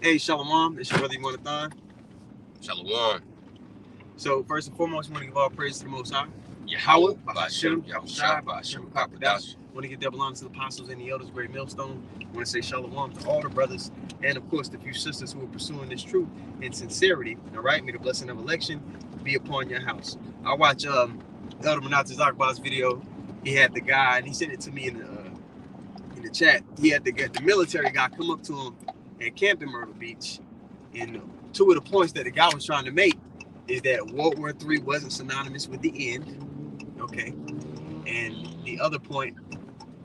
Hey, Shalom. It's your brother Thon. Shalom. So, first and foremost, we want to give all praise to the Most High. Yahweh, Ba'ashem, Yahushua, Ba'ashem, Kakadash. Want to give double honor to the apostles and the elders, great millstone. Want to say Shalom to all the brothers and, of course, the few sisters who are pursuing this truth in sincerity. All right, may the blessing of election be upon your house. I watch Elder Manata Zakba's video. He had the guy, and he sent it to me in the chat. He had the military guy come up to him at Camp in Myrtle Beach, and two of the points that the guy was trying to make is that World War III wasn't synonymous with the end, okay? And the other point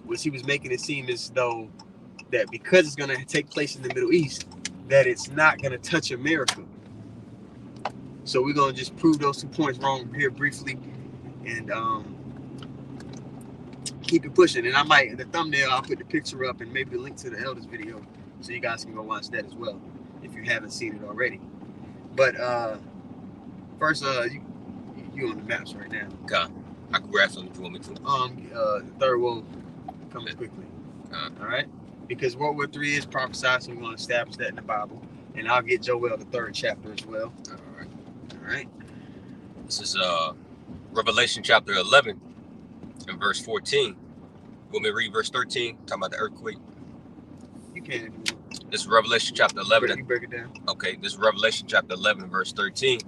was he was making it seem as though that because it's going to take place in the Middle East, that it's not going to touch America. So we're going to just prove those 2 points wrong here briefly and keep it pushing. And I might, in the thumbnail, I'll put the picture up and maybe a link to the elders video so you guys can go watch that as well if you haven't seen it already. But first, you on the maps right now. Okay. I can grab something if you want me to. The third will come quickly. All right? Because World War III is prophesied, so we're going to establish that in the Bible. And I'll get Joel the 3rd chapter as well. All right. This is Revelation chapter 11 and verse 14. Want me to read verse 13? Talking about the earthquake. You can. This is Revelation chapter 11. You break it down. Okay, this is Revelation chapter 11, verse 13.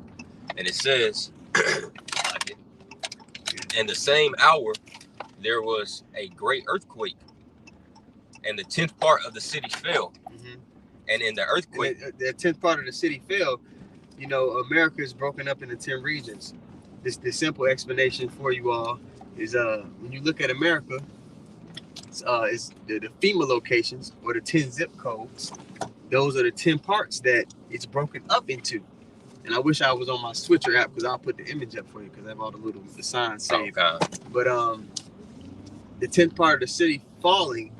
And it says, in the same hour, there was a great earthquake, and the 10th part of the city fell. Mm-hmm. And in the earthquake, the 10th part of the city fell. You know, America is broken up into 10 regions. The simple explanation for you all is when you look at America, it's the FEMA locations or the 10 zip codes. Those are the 10 parts that it's broken up into. And I wish I was on my Switcher app because I'll put the image up for you because I have all the signs saved. Okay. But the 10th part of the city falling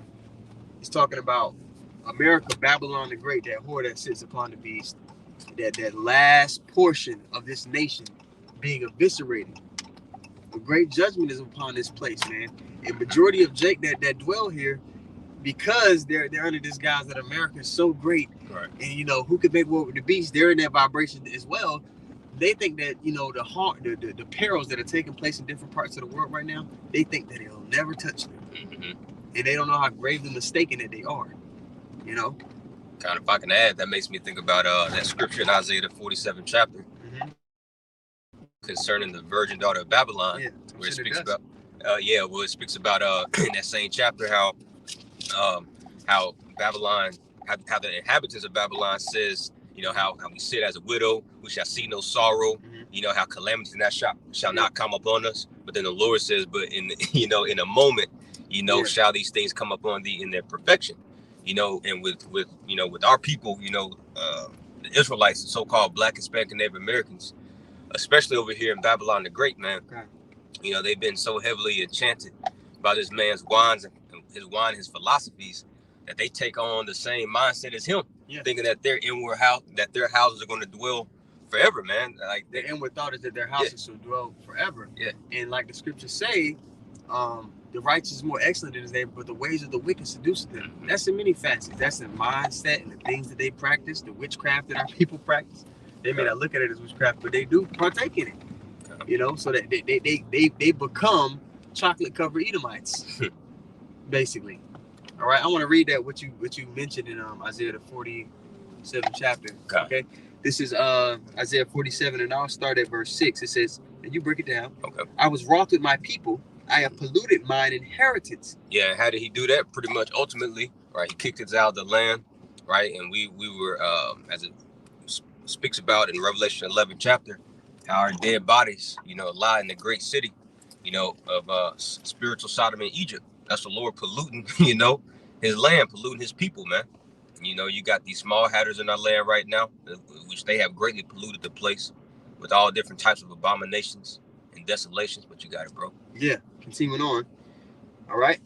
is talking about America, Babylon the Great, that whore that sits upon the beast, that last portion of this nation being eviscerated. The great judgment is upon this place, man. And majority of Jake that dwell here, because they're under this guise that America is so great, right? And you know who could make war with the beast? They're in that vibration as well. They think that the perils that are taking place in different parts of the world right now, they think that it'll never touch them, mm-hmm. And they don't know how gravely mistaken that they are. You know. Kind of, if I can add, that makes me think about that scripture in Isaiah the 47th chapter, mm-hmm. concerning the virgin daughter of Babylon, where it speaks about. It speaks about in that same chapter how Babylon, how the inhabitants of Babylon says, you know, how we sit as a widow, we shall see no sorrow, mm-hmm. You know, how calamity shall not come upon us. But then the Lord says, but in a moment, shall these things come upon thee in their perfection. You know, and with our people, the Israelites, the so-called Black, Hispanic, and Native Americans, especially over here in Babylon the Great, man. Okay. You know, they've been so heavily enchanted by this man's his philosophies, that they take on the same mindset as him, thinking that their houses are going to dwell forever, man. Like the inward thought is that their houses shall dwell forever. Yeah. And like the scriptures say, the righteous is more excellent than his neighbor, but the ways of the wicked seduce them. Mm-hmm. That's in many facets. That's in mindset and the things that they practice, the witchcraft that our people practice. They may not look at it as witchcraft, but they do partake in it. You know, so that they become chocolate covered Edomites, basically. All right, I want to read that what you mentioned in Isaiah the 47th chapter. Okay, this is Isaiah 47, and I'll start at verse 6. It says, and you break it down. Okay. I was wroth with my people. I have polluted mine inheritance. Yeah, how did he do that? Pretty much, ultimately, right? He kicked us out of the land, right? And we were, as it speaks about in Revelation 11 chapter, how our dead bodies, lie in the great city, of spiritual Sodom and Egypt. That's the Lord polluting, his land, polluting his people, man. You got these small hatters in our land right now, which they have greatly polluted the place with all different types of abominations and desolations. But you got it, bro. Yeah, continuing on. All right.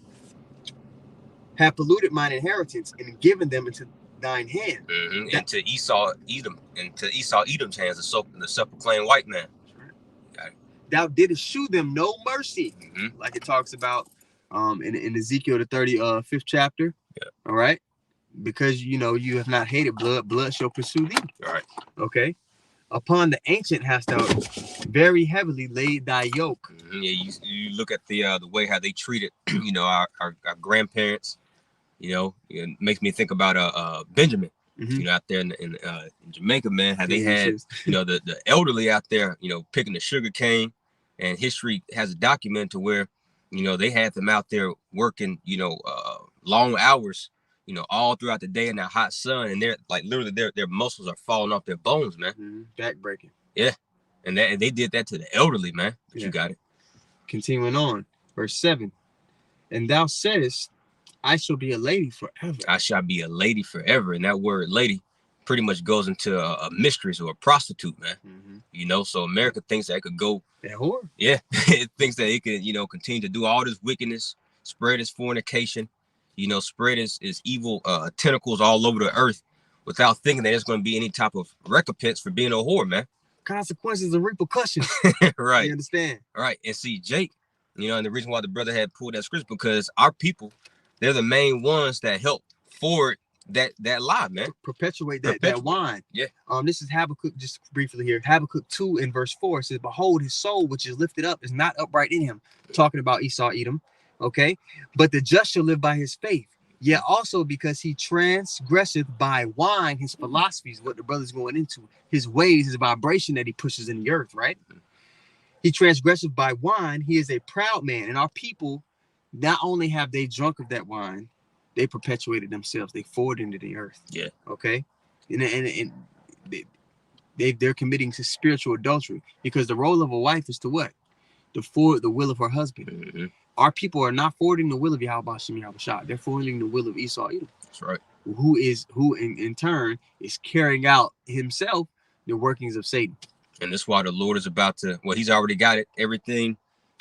Have polluted mine inheritance and given them into thine hand. Mm-hmm. And to Esau, Edom's hands, the self-proclaimed white man. Right. Thou didst shew them no mercy, like it talks about in Ezekiel the 35th chapter. Yeah. All right. because you have not hated blood, blood shall pursue thee. All right. Okay. Upon the ancient hast thou very heavily laid thy yoke. Yeah, you look at the way how they treated, our grandparents. It makes me think about Benjamin. Out there in Jamaica, man, how they had the elderly out there, picking the sugar cane, and history has a document to where they had them out there working, long hours, all throughout the day in that hot sun, and they're like literally their muscles are falling off their bones, man. Back breaking. Yeah, and they did that to the elderly, man. But you got it. Continuing on, verse 7, and thou saidest, I shall be a lady forever. I shall be a lady forever. And that word lady pretty much goes into a mistress or a prostitute, man. So America thinks that it could go. That whore? Yeah. It thinks that it could, continue to do all this wickedness, spread its fornication, spread its evil tentacles all over the earth without thinking that there's going to be any type of recompense for being a whore, man. Consequences and repercussions. Right. You understand? All right. And see, Jake, and the reason why the brother had pulled that scripture, because our people, they're the main ones that help forward that lie, man. Perpetuate that wine. Yeah. This is Habakkuk, just briefly here. Habakkuk 2 in verse 4 says, behold, his soul which is lifted up is not upright in him. Talking about Esau, Edom. Okay. But the just shall live by his faith. Yet also because he transgresseth by wine, his philosophies, what the brother's going into, his ways, his vibration that he pushes in the earth, right? He transgresseth by wine. He is a proud man. And our people, not only have they drunk of that wine, they perpetuated themselves. They forwarded into the earth. Yeah. Okay. And they're committing to spiritual adultery, because the role of a wife is to what? To forward the will of her husband. Our people are not forwarding the will of Yahweh Shem Yahushua. They're forwarding the will of Esau Edom. That's right. Who in turn is carrying out himself the workings of Satan. And that's why the Lord is about to. Well, He's already got it. Everything,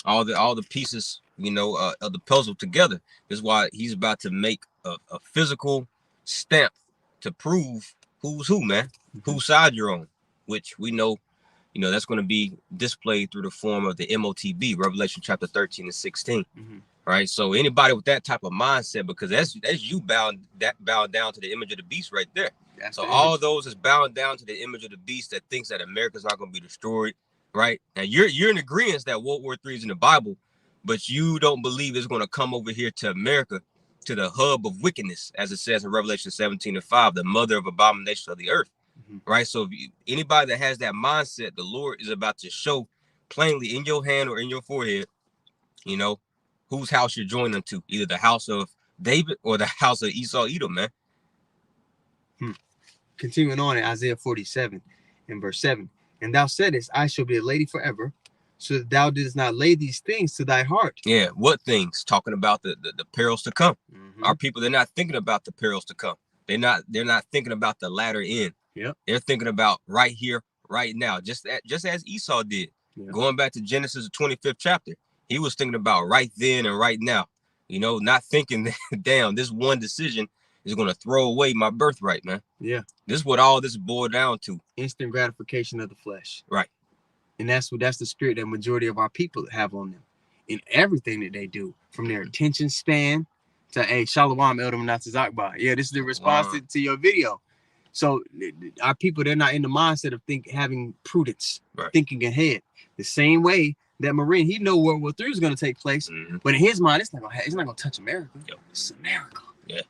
all the pieces, of the puzzle together. That's why He's about to make a physical stamp to prove who's who, man. Whose side you're on, which we know. That's going to be displayed through the form of the MOTB, Revelation chapter 13 and 16. Right. So anybody with that type of mindset, because that's you bow down to the image of the beast right there. So all those is bowing down to the image of the beast that thinks that America's not going to be destroyed. Right. Now you're in agreement that World War III is in the Bible, but you don't believe it's going to come over here to America, to the hub of wickedness, as it says in Revelation 17 and 5, the mother of abomination of the earth. Right. So if anybody that has that mindset, the Lord is about to show plainly in your hand or in your forehead, whose house you're joining to, either the house of David or the house of Esau Edom, man. Continuing on in Isaiah 47 in verse 7, and thou saidest, I shall be a lady forever, so that thou didst not lay these things to thy heart. Yeah, what things? Talking about the perils to come. Our people, they're not thinking about the perils to come. They're not thinking about the latter end. Yep. They're thinking about right here, right now, just as Esau did. Yep. Going back to Genesis, the 25th chapter, he was thinking about right then and right now. Not thinking that, damn, this one decision is going to throw away my birthright, man. Yeah. This is what all this boiled down to. Instant gratification of the flesh. Right. And that's the spirit that majority of our people have on them in everything that they do, from their attention span to, hey, Shalom, Elder Manasseh Akbar. Yeah, this is the response to your video. So our people, they're not in the mindset of having prudence, thinking ahead. The same way that Marine, he know World War III is going to take place, but in his mind, it's not going to touch America. Yep. It's America. Yeah.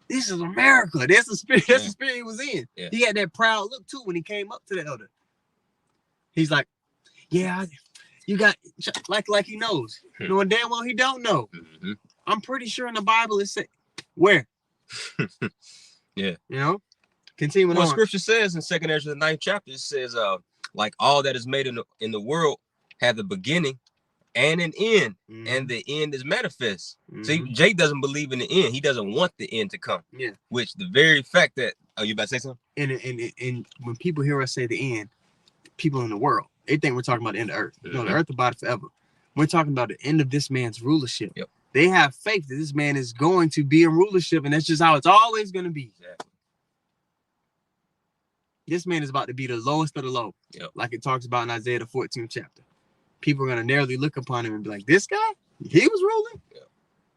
This is America. That's the spirit. That's the spirit he was in. Yeah. He had that proud look too when he came up to the elder. He's like, yeah, you got like he knows. Knowing damn well he don't know. I'm pretty sure in the Bible it said where. Yeah. Continuing on. Scripture says in 2 Ezra the 9th chapter, it says, like all that is made in the world have a beginning and an end, and the end is manifest. See, Jake doesn't believe in the end. He doesn't want the end to come. Yeah. Which the very fact that, you about to say something? And when people hear us say the end, people in the world, they think we're talking about the end of earth. No, the earth about forever. We're talking about the end of this man's rulership. Yep. They have faith that this man is going to be in rulership, and that's just how it's always going to be. Exactly. This man is about to be the lowest of the low, like it talks about in Isaiah the 14th chapter. People are going to narrowly look upon him and be like, this guy? He was ruling? Yep.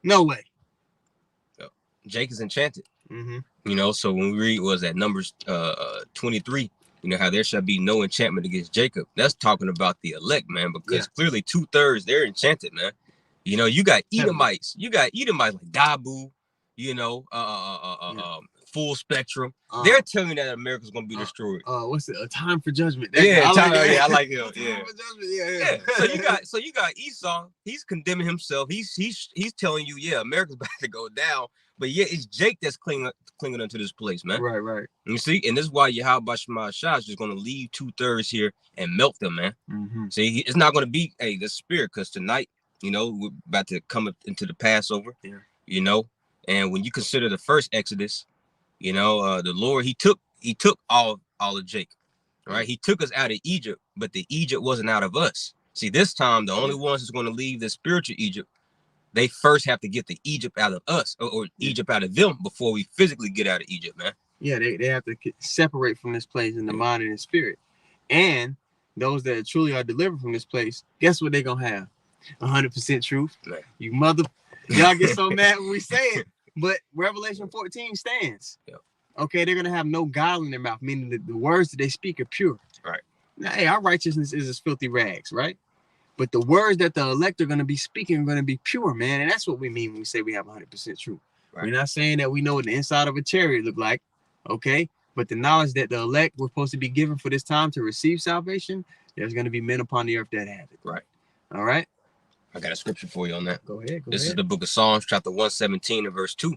No way. Jake is enchanted. You know, so when we read was that Numbers 23, you know, how there shall be no enchantment against Jacob. That's talking about the elect, man, because clearly 2/3 they're enchanted, man. You know, you got Edomites, like Dabu, you know, Full Spectrum. They're telling you that America's gonna be destroyed. What's it? A Time for Judgment. I like him. Time for Judgment. So you got Esau. He's condemning himself. He's telling you, yeah, America's about to go down. But yeah, it's Jake that's clinging onto this place, man. Right. You see, and this is why Yahweh Shema Shah is just gonna leave 2/3 here and melt them, man. See, it's not gonna be the spirit, because tonight, you know, we're about to come into the Passover. You know, and when you consider the first Exodus, you know, the Lord he took all of Jacob, right? He took us out of Egypt, but the Egypt wasn't out of us. See, this time the only ones that's going to leave the spiritual Egypt, they first have to get the Egypt out of us, or Egypt out of them, before we physically get out of Egypt, man. Yeah, they have to separate from this place in the mind and the spirit. And those that truly are delivered from this place, guess what they're gonna have? 100% truth. Man. Y'all get so mad when we say it, but Revelation 14 stands. Okay, they're gonna have no guile in their mouth, meaning that the words that they speak are pure. Right. Now, hey, our righteousness is as filthy rags, right? But the words that the elect are gonna be speaking are gonna be pure, man, and that's what we mean when we say we have 100% truth. Right. We're not saying that we know what the inside of a chariot look like, okay? But the knowledge that the elect were supposed to be given for this time to receive salvation, there's gonna be men upon the earth that have it. Right. All right. I got a scripture for you on that. Go ahead. This is the book of Psalms, chapter 117 and verse 2.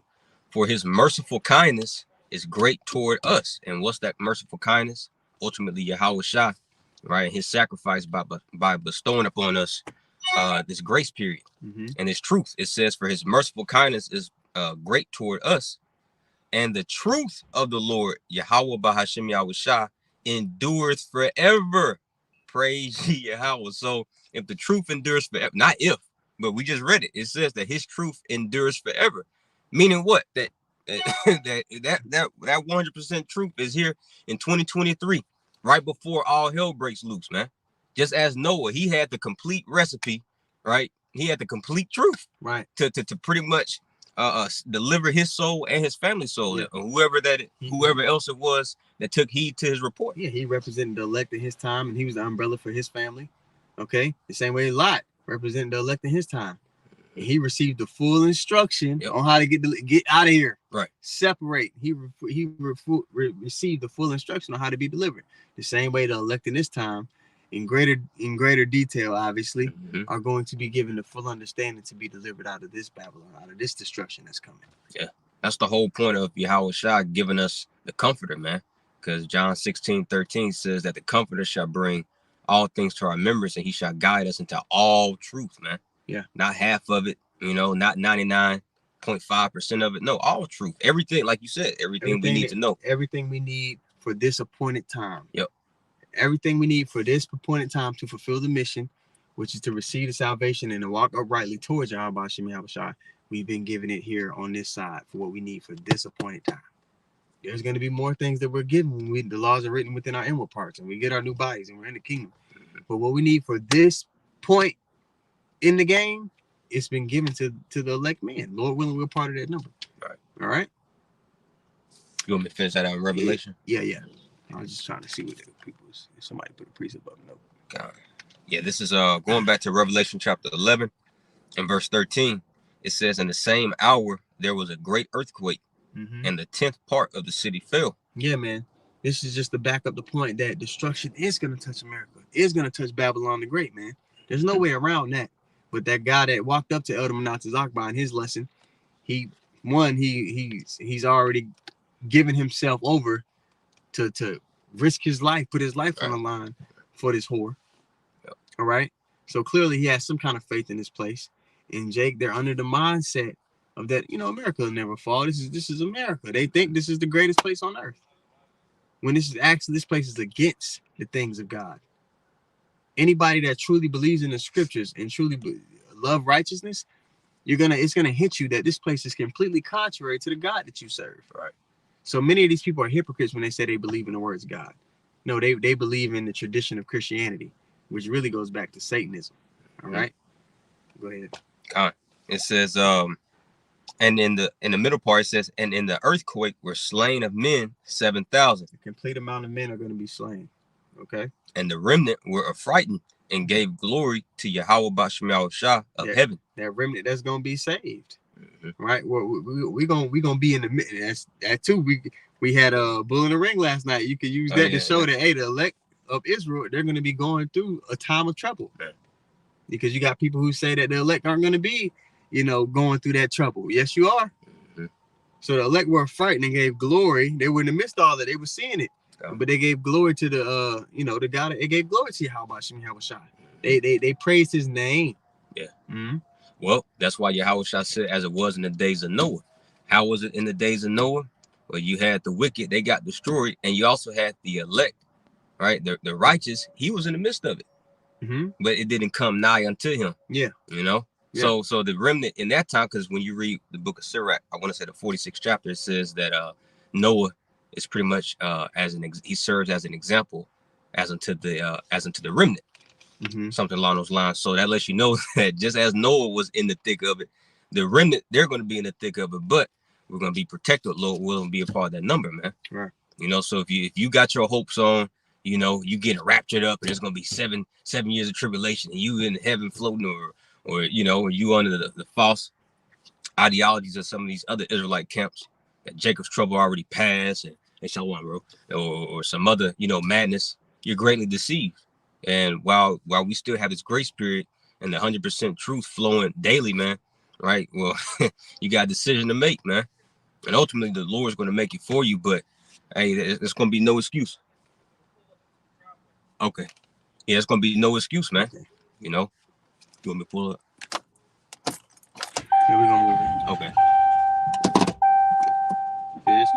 For his merciful kindness is great toward us. And what's that merciful kindness? Ultimately, Yahweh Shah, right? His sacrifice by bestowing upon us this grace period and his truth. It says, for his merciful kindness is great toward us. And the truth of the Lord, Yahweh Bahashem Yahweh Shah, endureth forever. Praise ye Yahweh. So if the truth endures forever, not if, but we just read it. It says that his truth endures forever. Meaning what? That 100% truth is here in 2023, right before all hell breaks loose, man. Just as Noah, he had the complete recipe, right? He had the complete truth, right, to pretty much deliver his soul and his family soul, whoever else it was that took heed to his report. Yeah, he represented the elect in his time, and he was the umbrella for his family. Okay, the same way Lot represented the elect in his time. And he received the full instruction on how to get out of here. Right. Separate. He received the full instruction on how to be delivered. The same way the elect in this time, in greater detail, obviously, are going to be given the full understanding to be delivered out of this Babylon, out of this destruction that's coming. Yeah, that's the whole point of Yahweh Shah giving us the Comforter, man. Because John 16:13 says that the Comforter shall bring all things to our remembrance, and he shall guide us into all truth, man. Yeah. Not half of it, you know, not 99.5% of it. No, all truth. Everything, like you said, everything we need to know. Everything we need for this appointed time. Yep. Everything we need for this appointed time to fulfill the mission, which is to receive the salvation and to walk uprightly towards Yahweh Shem Yahweh Shai. We've been given it here on this side for what we need for this appointed time. There's going to be more things that we're given when the laws are written within our inward parts and we get our new bodies and we're in the kingdom. But what we need for this point in the game, it's been given to the elect man. Lord willing, we're part of that number. Right. All right. You want me to finish that out in Revelation? Yeah. I was just trying to see what if somebody put a precept up. No. God. Yeah, this is going back to Revelation chapter 11 and verse 13. It says, in the same hour there was a great earthquake, and the 10th part of the city fell. Yeah, man. This is just to back up the point that destruction is going to touch America. Is going to touch Babylon the Great, man. There's no way around that. But that guy that walked up to Elder Menatez Akbar in his lesson, he's already given himself over to risk his life, put his life on the line for this whore. Yep. All right. So clearly he has some kind of faith in this place. And Jake, they're under the mindset of that, America will never fall. This is America. They think this is the greatest place on earth. When this place is against the things of God. Anybody that truly believes in the scriptures and truly love righteousness, it's gonna hit you that this place is completely contrary to the God that you serve. Right. So many of these people are hypocrites when they say they believe in the words of God. No, they believe in the tradition of Christianity, which really goes back to Satanism. All right. Go ahead. It says, And in the middle part, it says, and in the earthquake were slain of men 7,000. The complete amount of men are going to be slain. Okay. And the remnant were affrighted and gave glory to Yahweh Basham Shah of heaven. That remnant that's going to be saved. Right. We're gonna be in the midst. That too. We had a bull in the ring last night. You could use that to show that, hey, the elect of Israel, they're going to be going through a time of trouble. Because you got people who say that the elect aren't going to be, going through that trouble. Yes, you are. So the elect were frightened and gave glory. They were in the midst of all that. They were seeing it. But they gave glory to the the God. They gave glory to Yahweh Shai. They praised his name. Yeah. Well, that's why Yahweh Shai said, as it was in the days of Noah. How was it in the days of Noah? Well, you had the wicked, they got destroyed, and you also had the elect, right? The righteous, he was in the midst of it. But it didn't come nigh unto him. Yeah. Yeah. So the remnant in that time, because when you read the book of Sirach, I want to say the 46th chapter, it says that Noah is pretty much he serves as an example as unto the remnant. Something along those lines. So that lets you know that just as Noah was in the thick of it, the remnant, they're going to be in the thick of it, but we're going to be protected. Lord will be a part of that number, man. Right. So if you got your hopes on, you get raptured up and there's going to be seven years of tribulation and you in heaven floating, or you under the false ideologies of some of these other Israelite camps that Jacob's trouble already passed and Shalom, bro, or some other, madness, you're greatly deceived. And while we still have this grace period and the 100% truth flowing daily, man, right? Well, you got a decision to make, man. And ultimately, the Lord's going to make it for you. But, hey, there's going to be no excuse. Okay. Yeah, there's going to be no excuse, man. Okay. You want me to pull up? Here we go, move it. Okay. This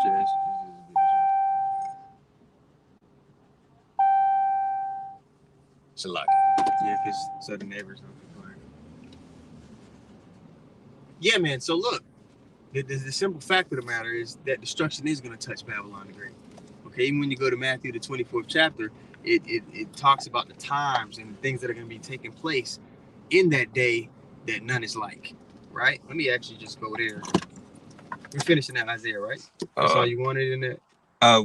It's a lot. Yeah, because so the neighbors don't complain. Yeah, man. So look, the simple fact of the matter is that destruction is going to touch Babylon the Great. Okay, even when you go to Matthew, the 24th chapter, it talks about the times and things that are going to be taking place in that day that none is like. Right? Let me actually just go there. We're finishing that Isaiah, right? That's all you wanted in that?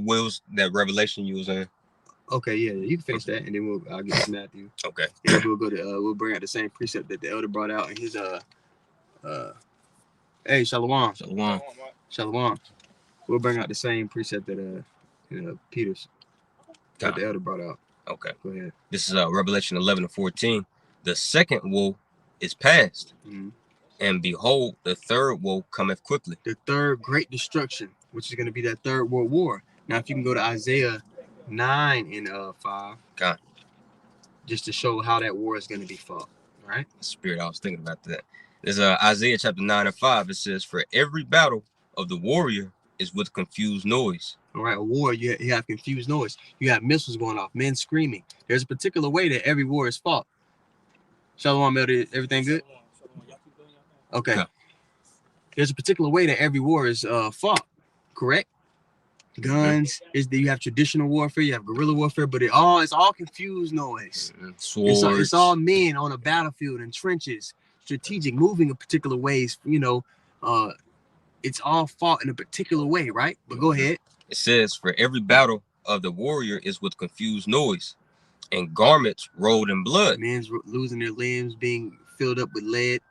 What was that Revelation you was in? Okay, yeah, you can finish that, and then I'll get to Matthew. Okay. And we'll go to we'll bring out the same precept that the elder brought out in his hey, Shalom. We'll bring out the same precept that Peter's that the elder brought out. Okay. Go ahead. This is Revelation 11:14. The second woe is past, and behold, the third woe cometh quickly. The third great destruction, which is going to be that third world war. Now, if you can go to Isaiah 9 and 5, God, just to show how that war is going to be fought. Right? Spirit, I was thinking about that. There's Isaiah chapter 9 and 5. It says, "For every battle of the warrior is with confused noise." All right, a war, you have confused noise. You have missiles going off, men screaming. There's a particular way that every war is fought. Shalom, Elder, everything good? Okay. Yeah. There's a particular way that every war is fought, correct? Guns, you have traditional warfare, you have guerrilla warfare, but it's all confused noise. Swords. It's all men on a battlefield in trenches, strategic, moving in particular ways. It's all fought in a particular way, right? But go ahead. It says, "For every battle of the warrior is with confused noise, and garments rolled in blood." Men's losing their limbs, being filled up with lead.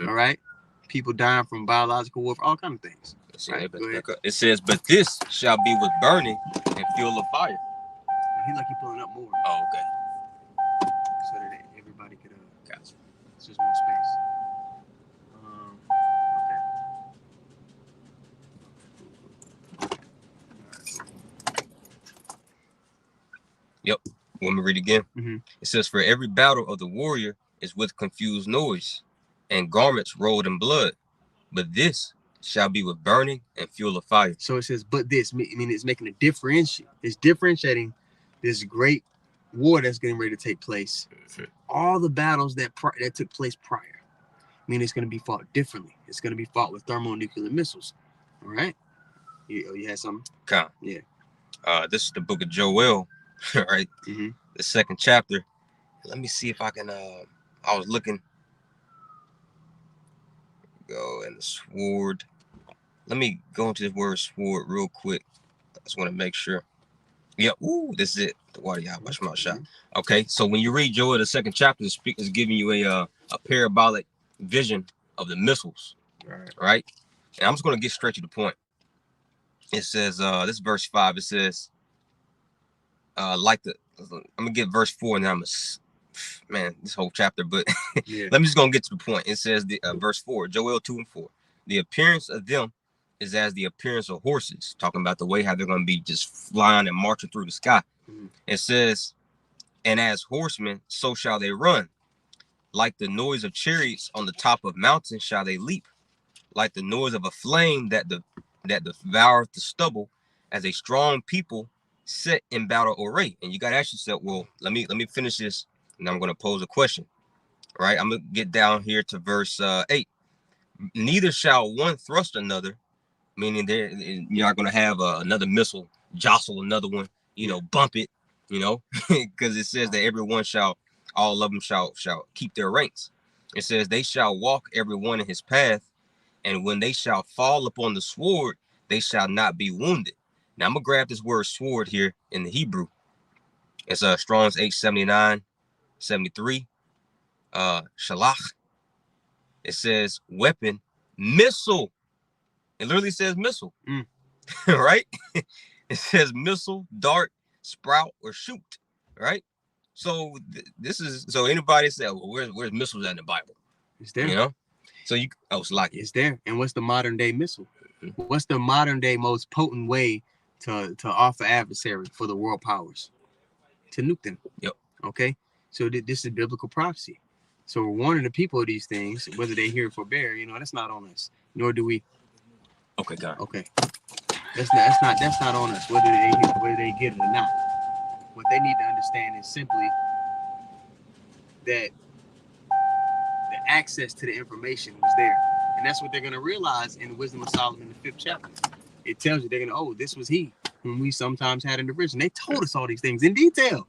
All right, people dying from biological warfare, all kinds of things. Right? It says, "But this shall be with burning and fuel of fire." He's like pulling up more. Oh, okay. So that everybody could gotcha. It's just more space. Yep. Want me to read again? It says, "For every battle of the warrior is with confused noise, and garments rolled in blood. But this shall be with burning and fuel of fire." So it says, "But this," I mean, it's making a differentiation. It's differentiating this great war that's getting ready to take place. All the battles that took place prior. I mean, it's going to be fought differently. It's going to be fought with thermonuclear missiles. All right. You had something? Yeah. This is the book of Joel, right? The second chapter. Let me see if I can. I was looking. go. And the sword. Let me go into this word sword real quick. I just want to make sure. Yeah, ooh, this is it. The water y'all watch my shot. Okay, so when you read Joel, the 2nd chapter, is giving you a parabolic vision of the missiles. Right? And I'm just gonna get straight to the point. It says, this is verse 5. It says, I'm gonna get verse 4, and then this whole chapter, but let me just gonna get to the point. It says verse 4, Joel 2 and 4. The appearance of them is as the appearance of horses, talking about the way how they're gonna be just flying and marching through the sky. It says, and as horsemen, so shall they run. Like the noise of chariots on the top of mountains shall they leap. Like the noise of a flame that devoureth the stubble, as a strong people set in battle array. And you got to ask yourself, well, let me finish this, and I'm going to pose a question. Right? I'm going to get down here to verse 8. Neither shall one thrust another, meaning you're not going to have another missile jostle another one, bump it, because it says that all of them shall keep their ranks. It says they shall walk every one in his path, and when they shall fall upon the sword, they shall not be wounded. Now I'm gonna grab this word sword here in the Hebrew. It's Strong's H79, 73. Shalach. It says weapon, missile. It literally says missile. Right? It says missile, dart, sprout, or shoot. Right? So so anybody say, well, where's missiles in the Bible? It's there. So it's like it's there. And what's the modern day missile? What's the modern day most potent way to offer adversary for the world powers? To nuke them. Yep. Okay. So this is biblical prophecy. So we're warning the people of these things, whether they hear it or bear. That's not on us. Nor do we. Okay, God. Okay. That's not on us. Whether they get it or not. What they need to understand is simply that the access to the information was there. And that's what they're going to realize in Wisdom of Solomon, the 5th chapter. It tells you they're going to, this was he whom we sometimes had in the vision. They told us all these things in detail.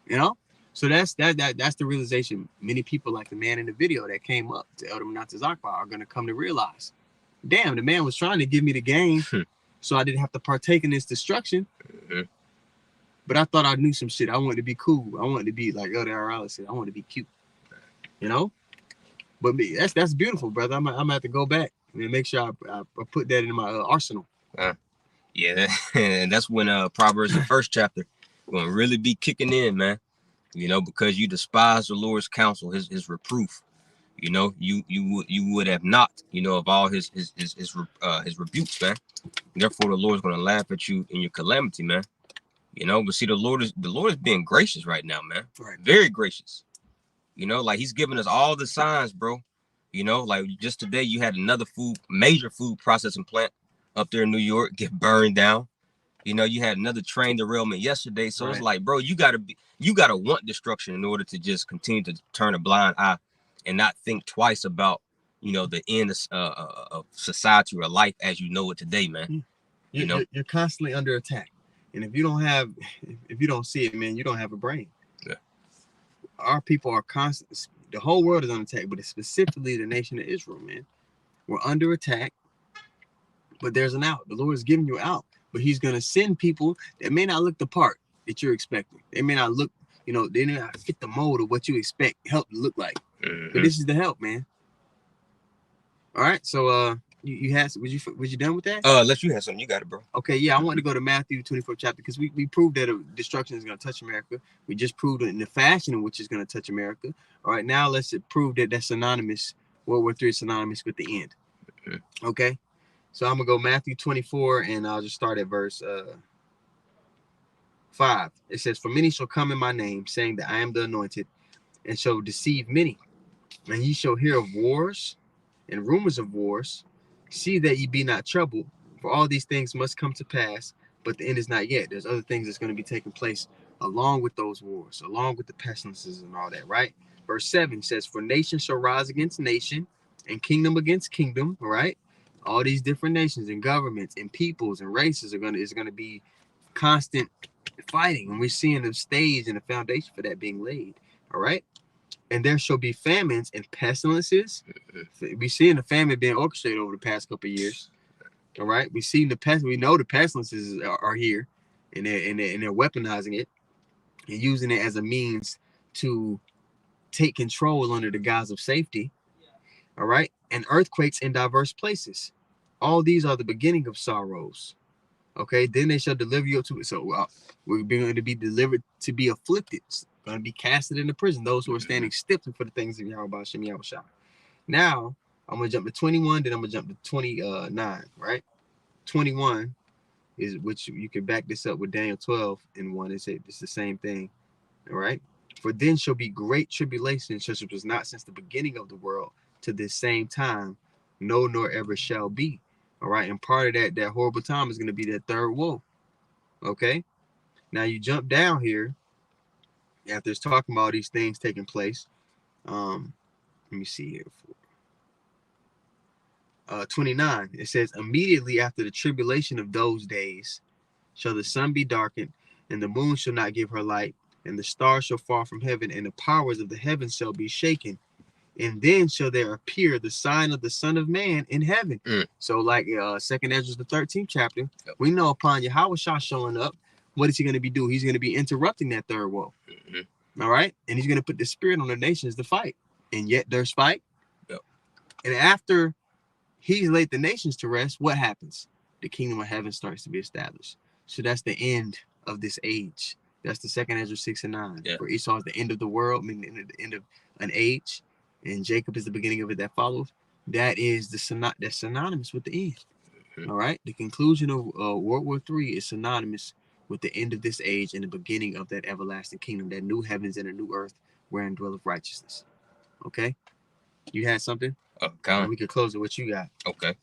Yep. So that's the realization many people, like the man in the video that came up to Elder Menachem Zakbar, are going to come to realize. Damn, the man was trying to give me the game so I didn't have to partake in this destruction. But I thought I knew some shit. I wanted to be cool. I wanted to be like Elder Arala said. I wanted to be cute. But that's beautiful, brother. I'm gonna have to go back and make sure I put that in my arsenal. Yeah, and that's when Proverbs, the 1st chapter, gonna really be kicking in, man. Because you despise the Lord's counsel, his reproof. You would have not, of all his rebukes, man. Therefore, the Lord's gonna laugh at you in your calamity, man. But see, the Lord is being gracious right now, man. Right. Very gracious. Like he's giving us all the signs, bro. Like just today you had another major food processing plant up there in New York get burned down. You had another train derailment yesterday. So It's like, bro, you gotta want destruction in order to just continue to turn a blind eye and not think twice about, the end of society or life as you know it today, man. You're constantly under attack. And if you don't see it, man, you don't have a brain. Yeah. Our people are constant. The whole world is under attack, but it's specifically the nation of Israel, man. We're under attack, but there's an out. The Lord is giving you out, but he's going to send people that may not look the part that you're expecting. They may not look, they may not fit the mold of what you expect help to look like. But this is the help, man. All right. So, you had, was you done with that? Unless you have something, you got it, bro. Okay, yeah, I want to go to Matthew 24 chapter because we proved that destruction is going to touch America. We just proved it in the fashion in which it's going to touch America. All right, now let's prove that that's synonymous. World War III is synonymous with the end. Okay, so I'm gonna go Matthew 24, and I'll just start at verse 5. It says, "For many shall come in my name, saying that I am the anointed, and shall deceive many. And ye shall hear of wars and rumors of wars. See that ye be not troubled, for all these things must come to pass, but the end is not yet." There's other things that's going to be taking place along with those wars, along with the pestilences and all that, right? Verse 7 says, "For nation shall rise against nation, and kingdom against kingdom," right? All these different nations and governments and peoples and races is going to be constant fighting, and we're seeing the stage and the foundation for that being laid. All right. And there shall be famines and pestilences. We seeing the famine being orchestrated over the past couple of years. All right, we see the pest. We know the pestilences are here, and they're weaponizing it and using it as a means to take control under the guise of safety. All right, and earthquakes in diverse places. All these are the beginning of sorrows. Okay, then they shall deliver you up to it. So we're going to be delivered to be afflicted, going to be casted into prison. Those who are standing stiff for the things of Yahweh Shem Yahushua. Now I'm gonna jump to 21, then I'm gonna jump to 29. Right, 21 is which you can back this up with Daniel 12 and 1. It's the same thing. All right. For then shall be great tribulation, such as was not since the beginning of the world to this same time, no, nor ever shall be. All right. And part of that horrible time is going to be that third woe. Okay. Now you jump down here after it's talking about all these things taking place. Let me see here. 29. It says, immediately after the tribulation of those days shall the sun be darkened, and the moon shall not give her light, and the stars shall fall from heaven, and the powers of the heavens shall be shaken. And then shall there appear the sign of the Son of Man in heaven. So, like Second Ezra, the 13th chapter, we know upon Yahweh Shah showing up, what is he going to be doing? He's going to be interrupting that third woe. All right, and he's going to put the spirit on the nations to fight, and yet there's fight. And after he's laid the nations to rest, what happens? The kingdom of heaven starts to be established. So that's the end of this age. That's the second Ezra 6 and 9. Where Esau is the end of the world, meaning the end of an age, and Jacob is the beginning of it that follows. That is that's synonymous with the end. All right. The conclusion of World War III is synonymous with the end of this age and the beginning of that everlasting kingdom, that new heavens and a new earth wherein dwelleth righteousness. Okay. You had something? Okay. And we could close it. What you got? Okay.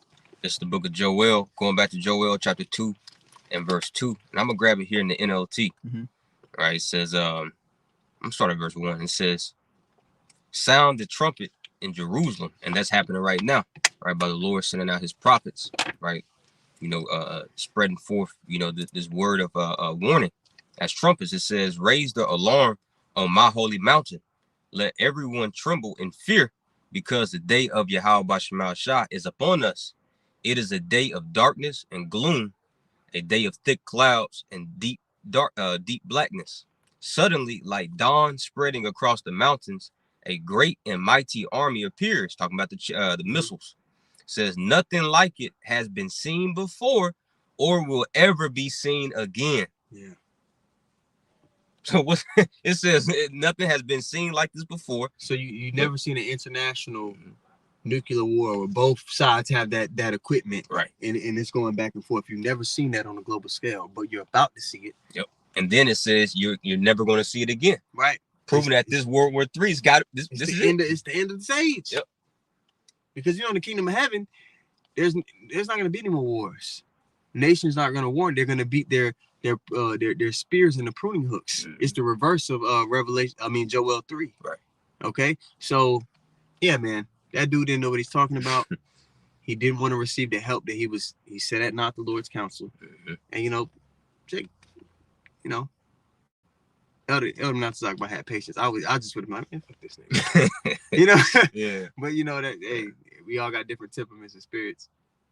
This is the book of Joel, going back to Joel chapter 2 and verse 2. And I'm going to grab it here in the NLT. All right. It says, I'm starting verse 1. It says, sound the trumpet in Jerusalem. And that's happening right now, right? By the Lord sending out his prophets, right? You know, spreading forth, you know, this word of warning. As trumpets, it says, raise the alarm on my holy mountain. Let everyone tremble in fear, because the day of Yahweh Shem Shah is upon us. It is a day of darkness and gloom, a day of thick clouds and deep blackness. Suddenly, like dawn spreading across the mountains, a great and mighty army appears. Talking about the missiles. Says nothing like it has been seen before, or will ever be seen again. Yeah. So what it says, nothing has been seen like this before. So you never seen an international nuclear war where both sides have that equipment, right? And it's going back and forth. You've never seen that on a global scale, but you're about to see it. Yep. And then it says you're never going to see it again. Right. Proving that this World War III's got this. It's the end of the age. Yep. Because in the kingdom of heaven, there's not going to be any more wars. Nations aren't going to war. They're going to beat their spears and the pruning hooks. It's the reverse of Joel 3. Right. Okay. So, yeah, man, that dude didn't know what he's talking about. He didn't want to receive the help that he said at not the Lord's counsel. And Jake, Elder Natsazak had patience. I just would have been like, man, fuck this nigga. Yeah. But that hey, we all got different temperaments and spirits.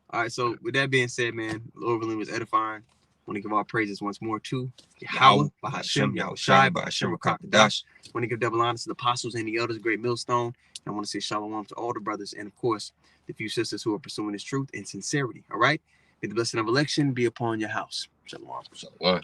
All right, so with that being said, man, Lord willing was edifying. I want to give all praises once more to Yahweh, Bahashem, Yahushai, Bahashem, Rakakadash. I want to give double honor to the apostles and the elders, great millstone. I want to say shalom to all the brothers and, of course, the few sisters who are pursuing this truth and sincerity. All right? May the blessing of election be upon your house. Shalom. Shalom.